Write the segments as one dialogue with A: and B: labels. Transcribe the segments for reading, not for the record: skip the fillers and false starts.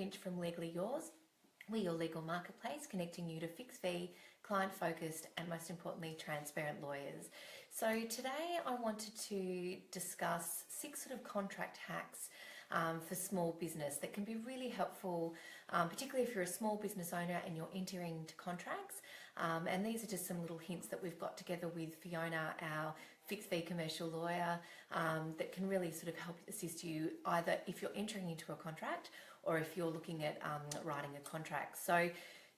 A: Finch from Legally Yours. We're your legal marketplace, connecting you to fixed fee, client-focused, and most importantly, transparent lawyers. So today I wanted to discuss 6 sort of contract hacks for small business that can be really helpful, particularly if you're a small business owner and you're entering into contracts. And these are just some little hints that we've got together with Fiona, our fixed fee commercial lawyer, that can really sort of help assist you either if you're entering into a contract or if you're looking at writing a contract. So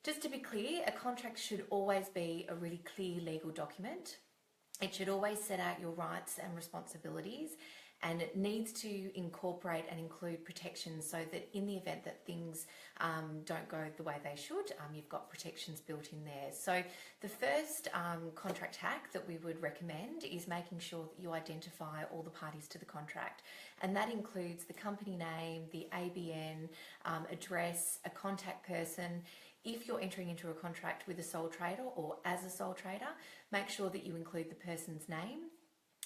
A: just to be clear, a contract should always be a really clear legal document. It should always set out your rights and responsibilities, and it needs to incorporate and include protections so that in the event that things don't go the way they should, you've got protections built in there. So the first contract hack that we would recommend is making sure that you identify all the parties to the contract. And that includes the company name, the ABN, address, a contact person. If you're entering into a contract with a sole trader or as a sole trader, make sure that you include the person's name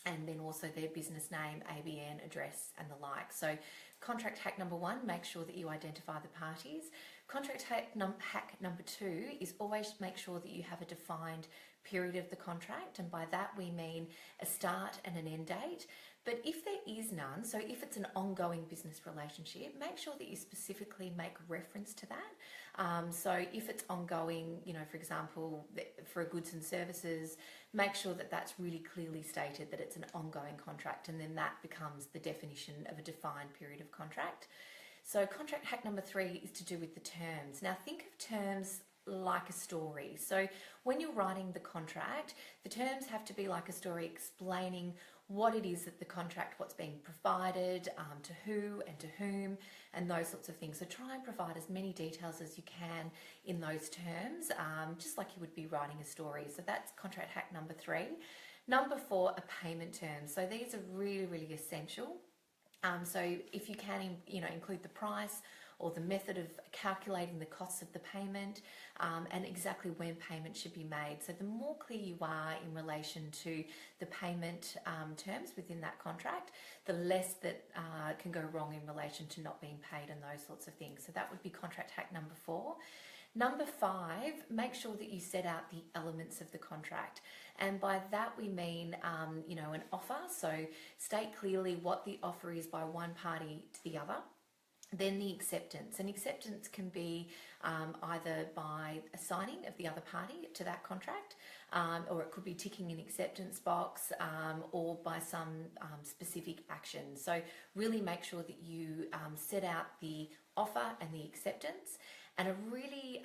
A: and then also their business name, ABN, address, and the like. So contract hack number 1, make sure that you identify the parties. Contract hack number 2 is always make sure that you have a defined period of the contract, and by that we mean a start and an end date. But if there is none, so if it's an ongoing business relationship, make sure that you specifically make reference to that. So if it's ongoing, for example, for goods and services, make sure that that's really clearly stated that it's an ongoing contract, and then that becomes the definition of a defined period of contract. So contract hack number 3 is to do with the terms. Now think of terms like a story. So when you're writing the contract, the terms have to be like a story explaining what it is that the contract, what's being provided, to who and to whom, and those sorts of things. So try and provide as many details as you can in those terms, just like you would be writing a story. So that's contract hack number 3. Number 4 are payment terms. So these are really, really essential. So if you can, include the price or the method of calculating the costs of the payment, and exactly when payment should be made. So the more clear you are in relation to the payment terms within that contract, the less that can go wrong in relation to not being paid and those sorts of things. So that would be contract hack number 4. Number 5, make sure that you set out the elements of the contract. And by that we mean, an offer. So state clearly what the offer is by one party to the other. Then the acceptance. And acceptance can be either by a signing of the other party to that contract, or it could be ticking an acceptance box, or by some specific action. So really make sure that you set out the offer and the acceptance. And a really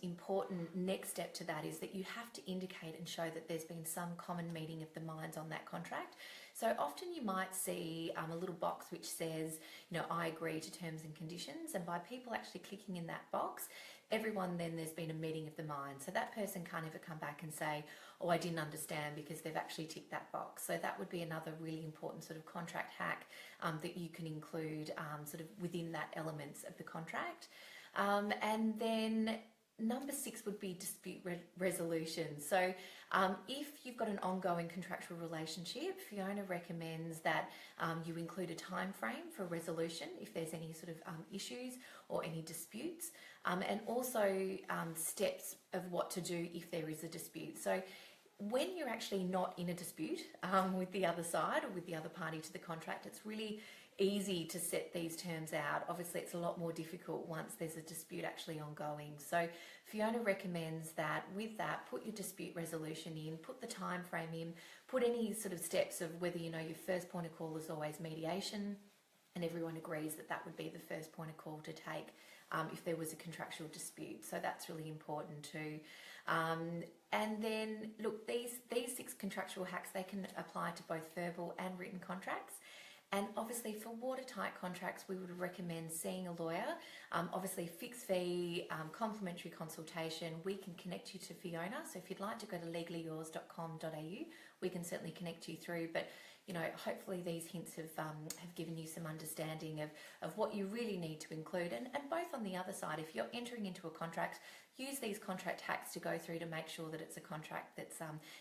A: important next step to that is that you have to indicate and show that there's been some common meeting of the minds on that contract. So often you might see a little box which says, I agree to terms and conditions, and by people actually clicking in that box, everyone then there's been a meeting of the minds. So that person can't ever come back and say, oh, I didn't understand, because they've actually ticked that box. So that would be another really important sort of contract hack that you can include sort of within that elements of the contract. And then number 6 would be dispute resolution. So if you've got an ongoing contractual relationship, Fiona recommends that you include a time frame for resolution if there's any sort of issues or any disputes, and also steps of what to do if there is a dispute. So when you're actually not in a dispute with the other side or with the other party to the contract, it's really easy to set these terms out. Obviously it's a lot more difficult once there's a dispute actually ongoing. So Fiona recommends that with that, put your dispute resolution in, put the time frame in, put any sort of steps of whether your first point of call is always mediation, and everyone agrees that that would be the first point of call to take if there was a contractual dispute. So that's really important too. And then look, these 6 contractual hacks, they can apply to both verbal and written contracts. And obviously for watertight contracts, we would recommend seeing a lawyer. Obviously fixed fee, complimentary consultation, we can connect you to Fiona. So if you'd like to go to legallyyours.com.au, we can certainly connect you through. But hopefully these hints have given you some understanding of what you really need to include. And both on the other side, if you're entering into a contract, use these contract hacks to go through to make sure that it's a contract that's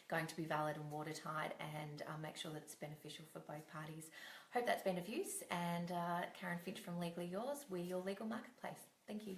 A: going to be valid and watertight, and make sure that it's beneficial for both parties. Hope that's been of use, and Karen Finch from Legally Yours, we're your legal marketplace. Thank you.